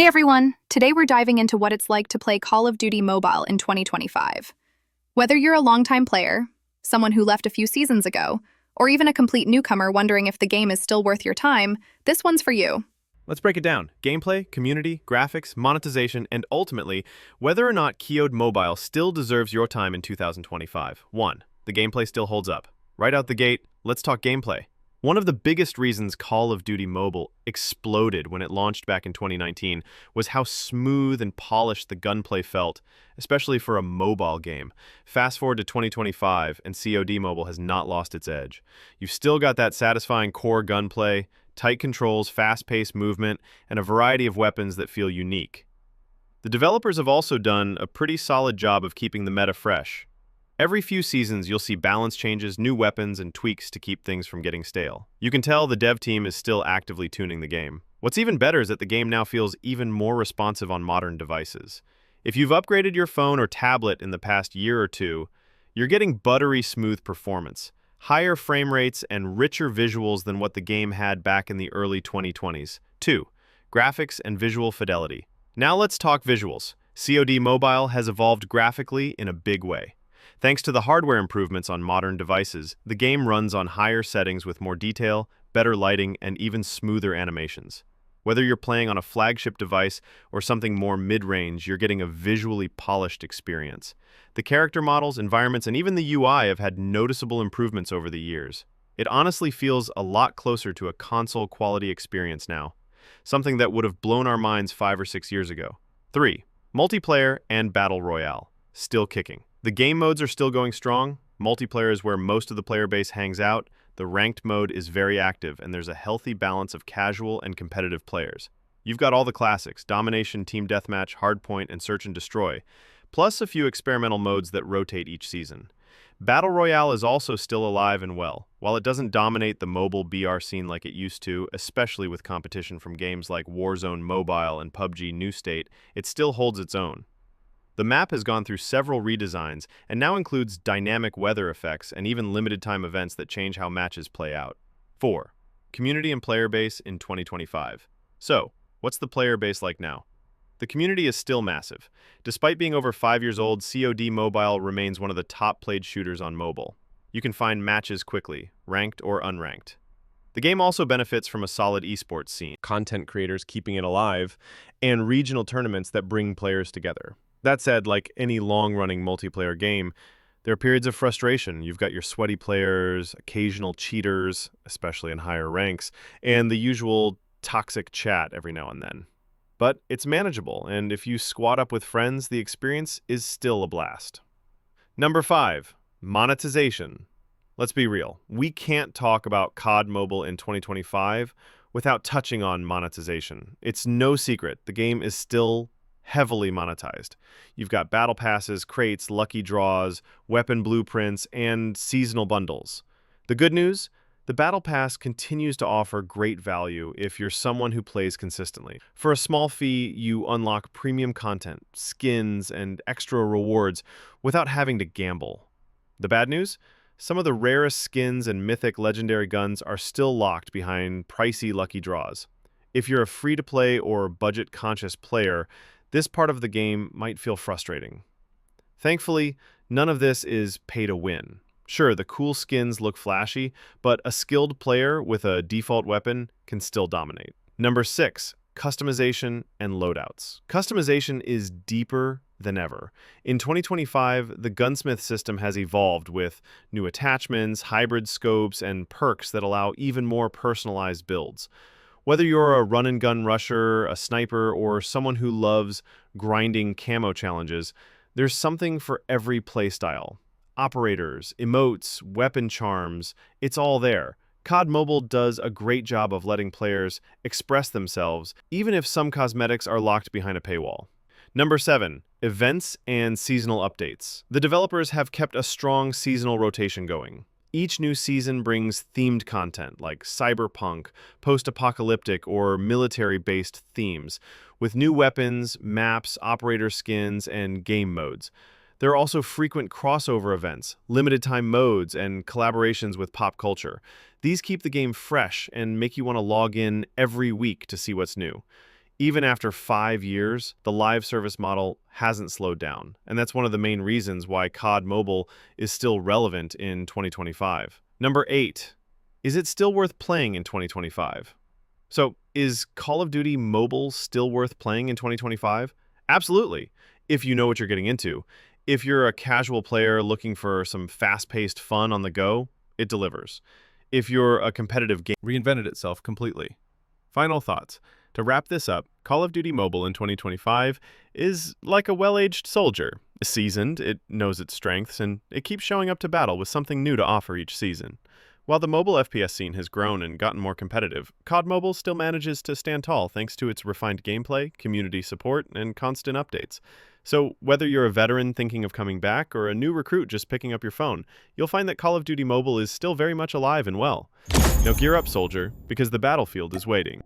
Hey everyone! Today we're diving into what it's like to play Call of Duty Mobile in 2025. Whether you're a longtime player, someone who left a few seasons ago, or even a complete newcomer wondering if the game is still worth your time, this one's for you. Let's break it down. Gameplay, community, graphics, monetization, and ultimately, whether or not COD Mobile still deserves your time in 2025. 1. The gameplay still holds up. Right out the gate, let's talk gameplay. One of the biggest reasons Call of Duty Mobile exploded when it launched back in 2019 was how smooth and polished the gunplay felt, especially for a mobile game. Fast forward to 2025, and COD Mobile has not lost its edge. You've still got that satisfying core gunplay, tight controls, fast-paced movement, and a variety of weapons that feel unique. The developers have also done a pretty solid job of keeping the meta fresh. Every few seasons, you'll see balance changes, new weapons, and tweaks to keep things from getting stale. You can tell the dev team is still actively tuning the game. What's even better is that the game now feels even more responsive on modern devices. If you've upgraded your phone or tablet in the past year or two, you're getting buttery smooth performance, higher frame rates, and richer visuals than what the game had back in the early 2020s. 2. Graphics and visual fidelity. Now let's talk visuals. COD Mobile has evolved graphically in a big way. Thanks to the hardware improvements on modern devices, the game runs on higher settings with more detail, better lighting, and even smoother animations. Whether you're playing on a flagship device or something more mid-range, you're getting a visually polished experience. The character models, environments, and even the UI have had noticeable improvements over the years. It honestly feels a lot closer to a console-quality experience now, something that would have blown our minds 5 or 6 years ago. 3. Multiplayer and Battle Royale. Still kicking. The game modes are still going strong. Multiplayer is where most of the player base hangs out. The ranked mode is very active, and there's a healthy balance of casual and competitive players. You've got all the classics: Domination, Team Deathmatch, Hardpoint, and Search and Destroy, plus a few experimental modes that rotate each season. Battle Royale is also still alive and well. While it doesn't dominate the mobile BR scene like it used to, especially with competition from games like Warzone Mobile and PUBG New State, it still holds its own. The map has gone through several redesigns and now includes dynamic weather effects and even limited-time events that change how matches play out. 4. Community and player base in 2025. So, what's the player base like now? The community is still massive. Despite being over 5 years old, COD Mobile remains one of the top-played shooters on mobile. You can find matches quickly, ranked or unranked. The game also benefits from a solid esports scene, content creators keeping it alive, and regional tournaments that bring players together. That said, like any long-running multiplayer game, there are periods of frustration. You've got your sweaty players, occasional cheaters, especially in higher ranks, and the usual toxic chat every now and then. But it's manageable, and if you squad up with friends, the experience is still a blast. Number 5. Monetization. Let's be real. We can't talk about COD Mobile in 2025 without touching on monetization. It's no secret, the game is still heavily monetized. You've got battle passes, crates, lucky draws, weapon blueprints, and seasonal bundles. The good news? The battle pass continues to offer great value if you're someone who plays consistently. For a small fee, you unlock premium content, skins, and extra rewards without having to gamble. The bad news? Some of the rarest skins and mythic legendary guns are still locked behind pricey lucky draws. If you're a free-to-play or budget-conscious player, this part of the game might feel frustrating. Thankfully, none of this is pay to win. Sure, the cool skins look flashy, but a skilled player with a default weapon can still dominate. Number 6, customization and loadouts. Customization is deeper than ever. In 2025, the gunsmith system has evolved with new attachments, hybrid scopes, and perks that allow even more personalized builds. Whether you're a run-and-gun rusher, a sniper, or someone who loves grinding camo challenges, there's something for every playstyle. Operators, emotes, weapon charms, it's all there. COD Mobile does a great job of letting players express themselves, even if some cosmetics are locked behind a paywall. Number 7, events and seasonal updates. The developers have kept a strong seasonal rotation going. Each new season brings themed content like cyberpunk, post-apocalyptic, or military-based themes, with new weapons, maps, operator skins, and game modes. There are also frequent crossover events, limited-time modes, and collaborations with pop culture. These keep the game fresh and make you want to log in every week to see what's new. Even after 5 years, the live service model hasn't slowed down, and that's one of the main reasons why COD Mobile is still relevant in 2025. Number 8. Is it still worth playing in 2025? So, is Call of Duty Mobile still worth playing in 2025? Absolutely, if you know what you're getting into. If you're a casual player looking for some fast-paced fun on the go, it delivers. If you're a competitive game, reinvented itself completely. Final thoughts. To wrap this up, Call of Duty Mobile in 2025 is like a well-aged soldier. Seasoned, it knows its strengths, and it keeps showing up to battle with something new to offer each season. While the mobile FPS scene has grown and gotten more competitive, COD Mobile still manages to stand tall thanks to its refined gameplay, community support, and constant updates. So whether you're a veteran thinking of coming back or a new recruit just picking up your phone, you'll find that Call of Duty Mobile is still very much alive and well. Now gear up, soldier, because the battlefield is waiting.